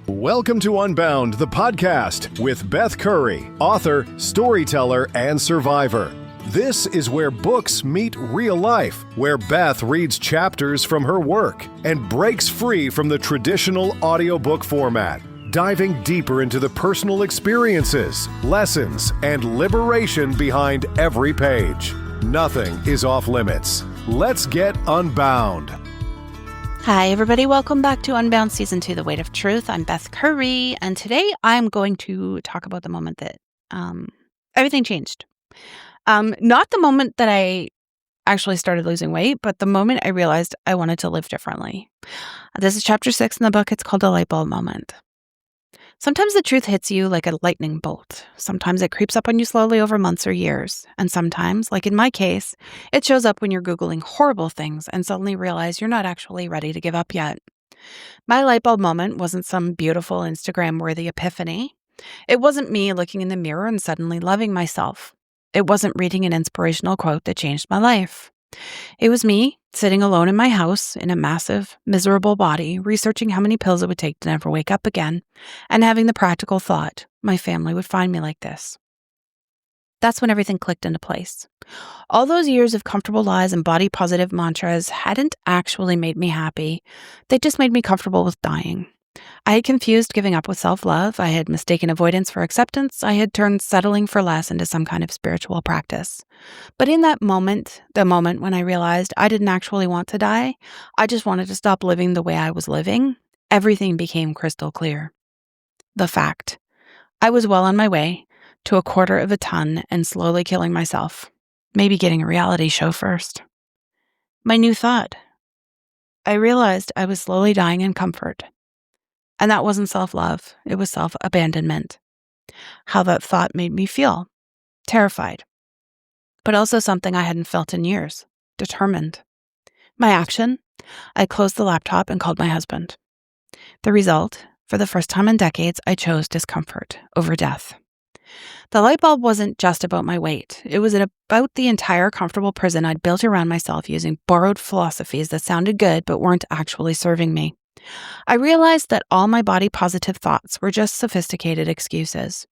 Welcome to Unbound, the podcast with Beth Curry, author, storyteller, and survivor. This is where books meet real life, where Beth reads chapters from her work and breaks free from the traditional audiobook format, diving deeper into the personal experiences, lessons, and liberation behind every page. Nothing is off limits. Let's get unbound. Hi, everybody. Welcome back to Unbound Season 2, The Weight of Truth. I'm Beth Curry, and today I'm going to talk about the moment that everything changed. Not the moment that I actually started losing weight, but the moment I realized I wanted to live differently. This is chapter 6 in the book. It's called The Lightbulb Moment. Sometimes the truth hits you like a lightning bolt. Sometimes it creeps up on you slowly over months or years. And sometimes, like in my case, it shows up when you're Googling horrible things and suddenly realize you're not actually ready to give up yet. My lightbulb moment wasn't some beautiful Instagram-worthy epiphany. It wasn't me looking in the mirror and suddenly loving myself. It wasn't reading an inspirational quote that changed my life. It was me sitting alone in my house in a massive, miserable body, researching how many pills it would take to never wake up again, and having the practical thought my family would find me like this. That's when everything clicked into place. All those years of comfortable lies and body positive mantras hadn't actually made me happy. They just made me comfortable with dying. I had confused giving up with self-love. I had mistaken avoidance for acceptance. I had turned settling for less into some kind of spiritual practice. But in that moment, the moment when I realized I didn't actually want to die, I just wanted to stop living the way I was living, everything became crystal clear. The fact. I was well on my way to 1/4 of a ton and slowly killing myself. Maybe getting a reality show first. My new thought. I realized I was slowly dying in comfort. And that wasn't self-love, it was self-abandonment. How that thought made me feel. Terrified. But also something I hadn't felt in years. Determined. My action? I closed the laptop and called my husband. The result? For the first time in decades, I chose discomfort over death. The light bulb wasn't just about my weight. It was about the entire comfortable prison I'd built around myself using borrowed philosophies that sounded good but weren't actually serving me. I realized that all my body positive thoughts were just sophisticated excuses.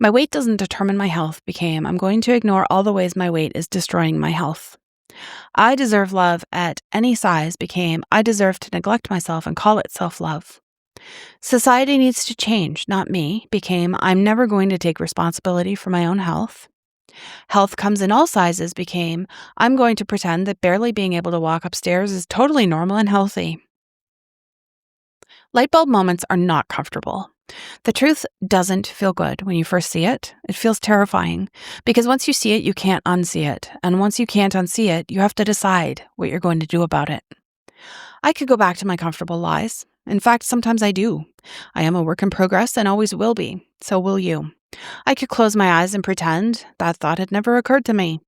My weight doesn't determine my health became I'm going to ignore all the ways my weight is destroying my health. I deserve love at any size became I deserve to neglect myself and call it self-love. Society needs to change, not me, became I'm never going to take responsibility for my own health. Health comes in all sizes became I'm going to pretend that barely being able to walk upstairs is totally normal and healthy. Lightbulb moments are not comfortable. The truth doesn't feel good when you first see it. It feels terrifying because once you see it, you can't unsee it. And once you can't unsee it, you have to decide what you're going to do about it. I could go back to my comfortable lies. In fact, sometimes I do. I am a work in progress and always will be. So will you. I could close my eyes and pretend that thought had never occurred to me.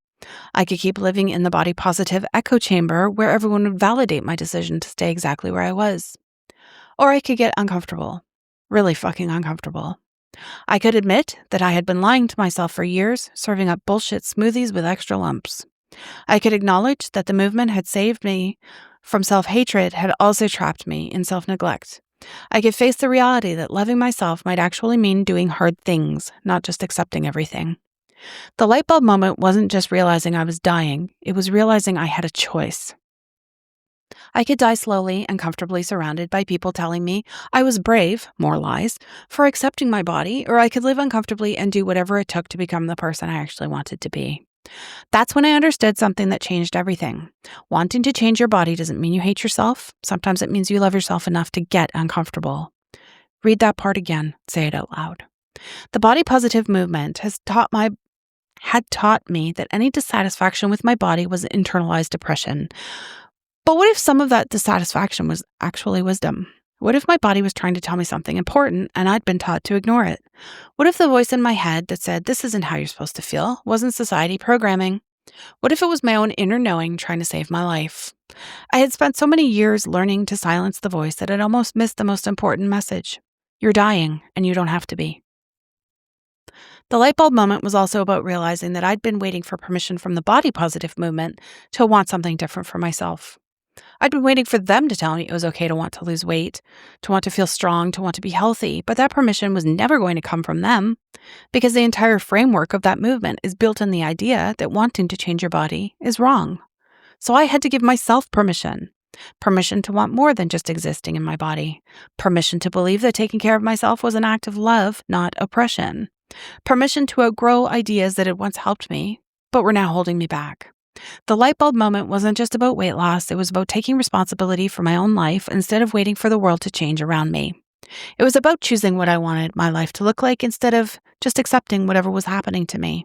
I could keep living in the body positive echo chamber where everyone would validate my decision to stay exactly where I was. Or I could get uncomfortable, really fucking uncomfortable. I could admit that I had been lying to myself for years, serving up bullshit smoothies with extra lumps. I could acknowledge that the movement had saved me from self-hatred, had also trapped me in self-neglect. I could face the reality that loving myself might actually mean doing hard things, not just accepting everything. The lightbulb moment wasn't just realizing I was dying, it was realizing I had a choice. I could die slowly and comfortably surrounded by people telling me I was brave, more lies, for accepting my body, or I could live uncomfortably and do whatever it took to become the person I actually wanted to be. That's when I understood something that changed everything. Wanting to change your body doesn't mean you hate yourself. Sometimes it means you love yourself enough to get uncomfortable. Read that part again. Say it out loud. The body positive movement had taught me that any dissatisfaction with my body was internalized depression. But what if some of that dissatisfaction was actually wisdom? What if my body was trying to tell me something important and I'd been taught to ignore it? What if the voice in my head that said, this isn't how you're supposed to feel, wasn't society programming? What if it was my own inner knowing trying to save my life? I had spent so many years learning to silence the voice that I'd almost missed the most important message. You're dying, and you don't have to be. The lightbulb moment was also about realizing that I'd been waiting for permission from the body positive movement to want something different for myself. I'd been waiting for them to tell me it was okay to want to lose weight, to want to feel strong, to want to be healthy, but that permission was never going to come from them because the entire framework of that movement is built on the idea that wanting to change your body is wrong. So I had to give myself permission. Permission to want more than just existing in my body. Permission to believe that taking care of myself was an act of love, not oppression. Permission to outgrow ideas that had once helped me, but were now holding me back. The light bulb moment wasn't just about weight loss, it was about taking responsibility for my own life instead of waiting for the world to change around me. It was about choosing what I wanted my life to look like instead of just accepting whatever was happening to me.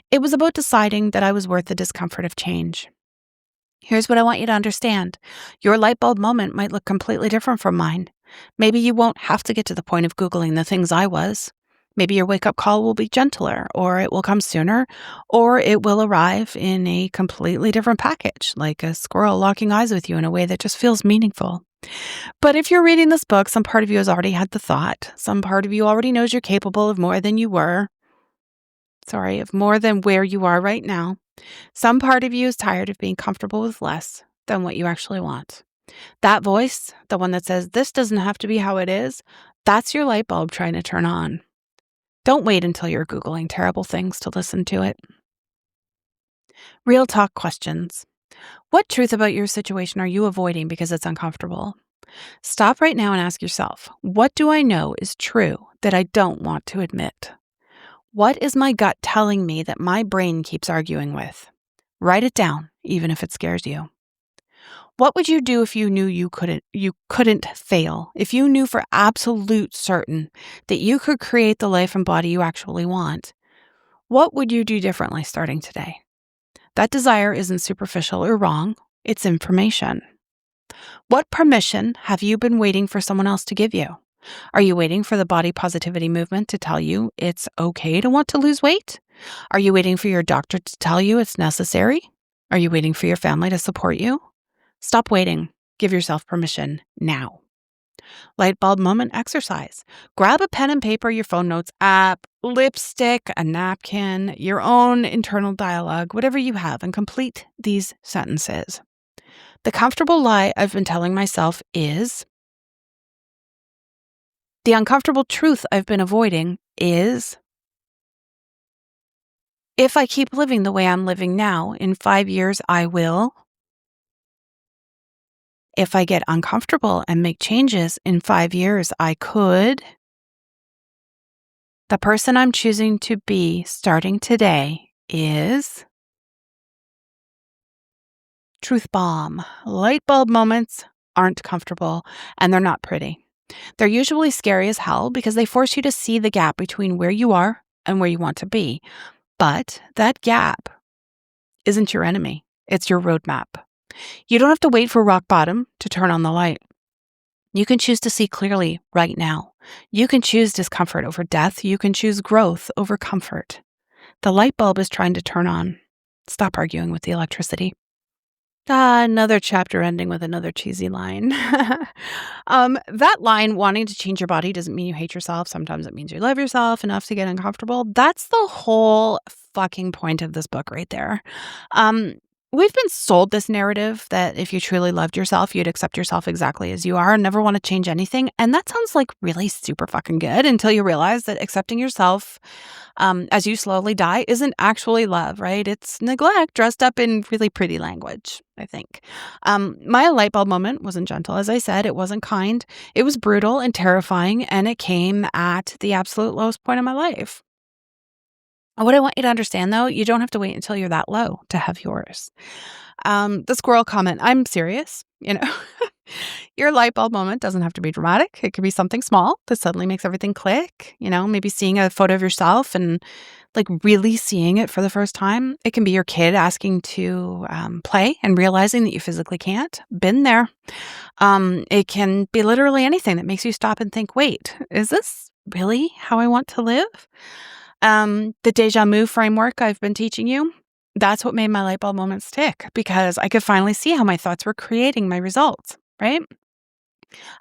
It was about deciding that I was worth the discomfort of change. Here's what I want you to understand. Your light bulb moment might look completely different from mine. Maybe you won't have to get to the point of Googling the things I was. Maybe your wake-up call will be gentler, or it will come sooner, or it will arrive in a completely different package, like a squirrel locking eyes with you in a way that just feels meaningful. But if you're reading this book, some part of you has already had the thought. Some part of you already knows you're capable of more than of more than where you are right now. Some part of you is tired of being comfortable with less than what you actually want. That voice, the one that says, this doesn't have to be how it is, that's your light bulb trying to turn on. Don't wait until you're Googling terrible things to listen to it. Real talk questions. What truth about your situation are you avoiding because it's uncomfortable? Stop right now and ask yourself, what do I know is true that I don't want to admit? What is my gut telling me that my brain keeps arguing with? Write it down, even if it scares you. What would you do if you knew you couldn't fail? If you knew for absolute certain that you could create the life and body you actually want? What would you do differently starting today? That desire isn't superficial or wrong. It's information. What permission have you been waiting for someone else to give you? Are you waiting for the body positivity movement to tell you it's okay to want to lose weight? Are you waiting for your doctor to tell you it's necessary? Are you waiting for your family to support you? Stop waiting. Give yourself permission now. Light bulb moment exercise. Grab a pen and paper, your phone notes app, lipstick, a napkin, your own internal dialogue, whatever you have, and complete these sentences. The comfortable lie I've been telling myself is, the uncomfortable truth I've been avoiding is, if I keep living the way I'm living now, in 5 years I will. If I get uncomfortable and make changes, in 5 years I could. The person I'm choosing to be starting today is. Truth bomb. Light bulb moments aren't comfortable and they're not pretty. They're usually scary as hell because they force you to see the gap between where you are and where you want to be. But that gap isn't your enemy. It's your roadmap. You don't have to wait for rock bottom to turn on the light. You can choose to see clearly right now. You can choose discomfort over death. You can choose growth over comfort. The light bulb is trying to turn on. Stop arguing with the electricity. Another chapter ending with another cheesy line. That line, wanting to change your body doesn't mean you hate yourself. Sometimes it means you love yourself enough to get uncomfortable. That's the whole fucking point of this book right there. We've been sold this narrative that if you truly loved yourself, you'd accept yourself exactly as you are and never want to change anything. And that sounds like really super fucking good until you realize that accepting yourself as you slowly die isn't actually love, right? It's neglect dressed up in really pretty language, I think. My light bulb moment wasn't gentle. As I said, it wasn't kind. It was brutal and terrifying, and it came at the absolute lowest point of my life. What I want you to understand, though, you don't have to wait until you're that low to have yours. The squirrel comment, I'm serious. Your light bulb moment doesn't have to be dramatic. It could be something small that suddenly makes everything click. Maybe seeing a photo of yourself and really seeing it for the first time. It can be your kid asking to play and realizing that you physically can't. Been there. It can be literally anything that makes you stop and think, wait, is this really how I want to live? The deja vu framework I've been teaching you, that's what made my light bulb moments tick because I could finally see how my thoughts were creating my results, right?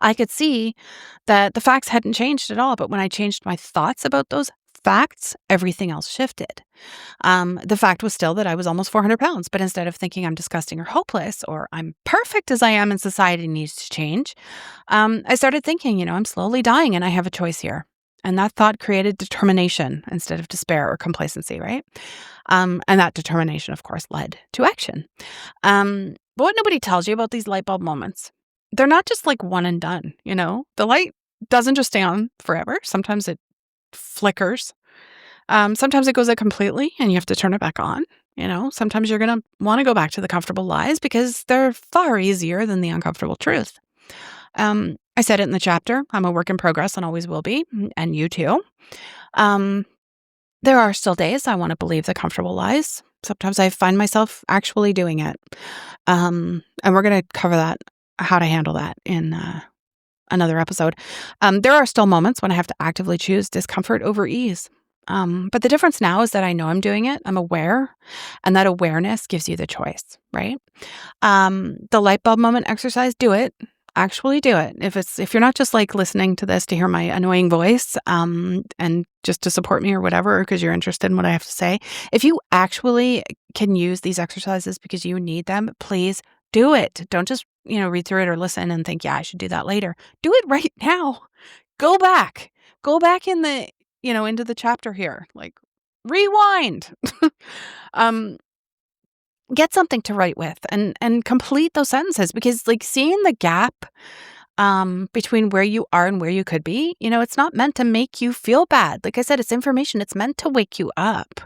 I could see that the facts hadn't changed at all, but when I changed my thoughts about those facts, everything else shifted. The fact was still that I was almost 400 pounds, but instead of thinking I'm disgusting or hopeless or I'm perfect as I am and society needs to change, I started thinking, I'm slowly dying and I have a choice here. And that thought created determination instead of despair or complacency, right? And that determination, of course, led to action. But what nobody tells you about these light bulb moments, they're not just like one and done, The light doesn't just stay on forever. Sometimes it flickers. Sometimes it goes out completely and you have to turn it back on. Sometimes you're going to want to go back to the comfortable lies because they're far easier than the uncomfortable truth. I said it in the chapter. I'm a work in progress and always will be, and you too. There are still days I want to believe the comfortable lies. Sometimes I find myself actually doing it. And we're going to cover that, how to handle that in another episode. There are still moments when I have to actively choose discomfort over ease. But the difference now is that I know I'm doing it. I'm aware, and that awareness gives you the choice, right? The light bulb moment exercise, do it. Actually do it. If you're not just like listening to this to hear my annoying voice, and just to support me or whatever, because you're interested in what I have to say, if you actually can use these exercises because you need them, please do it. Don't just, read through it or listen and think, yeah, I should do that later. Do it right now. Go back in the, into the chapter here, like rewind. Get something to write with and complete those sentences, because like seeing the gap between where you are and where you could be, it's not meant to make you feel bad. Like I said, it's information. It's meant to wake you up.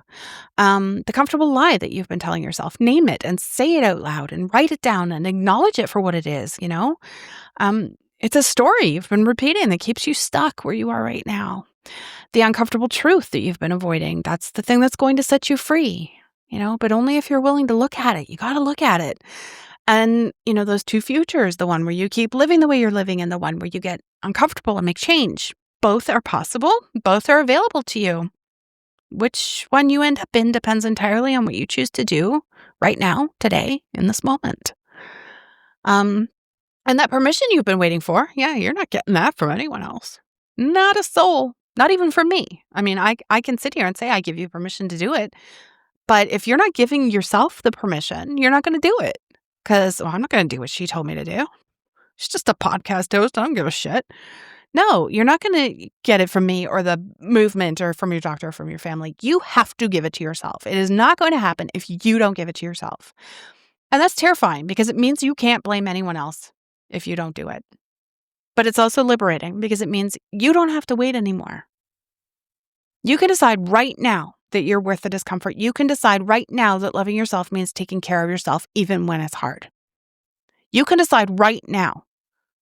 The comfortable lie that you've been telling yourself, name it and say it out loud and write it down and acknowledge it for what it is, It's a story you've been repeating that keeps you stuck where you are right now. The uncomfortable truth that you've been avoiding, that's the thing that's going to set you free. But only if you're willing to look at it. You got to look at it. And, those two futures, the one where you keep living the way you're living and the one where you get uncomfortable and make change, both are possible. Both are available to you. Which one you end up in depends entirely on what you choose to do right now, today, in this moment. And that permission you've been waiting for, yeah, you're not getting that from anyone else. Not a soul. Not even from me. I mean, I can sit here and say I give you permission to do it. But if you're not giving yourself the permission, you're not going to do it. Because I'm not going to do what she told me to do. She's just a podcast host. I don't give a shit. No, you're not going to get it from me or the movement or from your doctor or from your family. You have to give it to yourself. It is not going to happen if you don't give it to yourself. And that's terrifying because it means you can't blame anyone else if you don't do it. But it's also liberating because it means you don't have to wait anymore. You can decide right now that you're worth the discomfort. You can decide right now that loving yourself means taking care of yourself even when it's hard. You can decide right now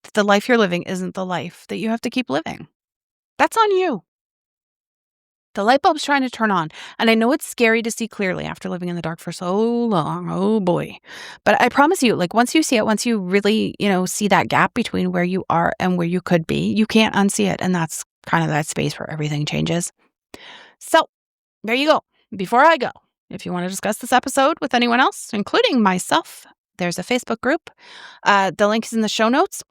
that the life you're living isn't the life that you have to keep living. That's on you. The light bulb's trying to turn on. And I know it's scary to see clearly after living in the dark for so long. Oh boy. But I promise you, like once you see it, once you really, see that gap between where you are and where you could be, you can't unsee it. And that's kind of that space where everything changes. So there you go. Before I go, if you want to discuss this episode with anyone else, including myself, there's a Facebook group. The link is in the show notes.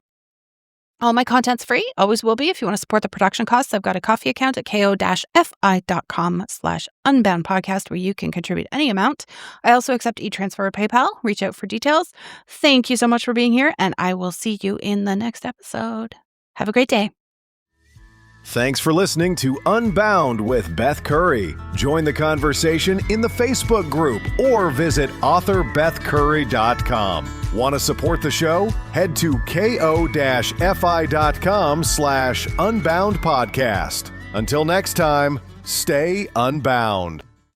All my content's free, always will be. If you want to support the production costs, I've got a coffee account at ko-fi.com/Unbound podcast where you can contribute any amount. I also accept e-transfer or PayPal. Reach out for details. Thank you so much for being here, and I will see you in the next episode. Have a great day. Thanks for listening to Unbound with Beth Curry. Join the conversation in the Facebook group or visit author.bethcurry.com. Want to support the show? Head to ko-fi.com/Unbound podcast. Until next time, stay unbound.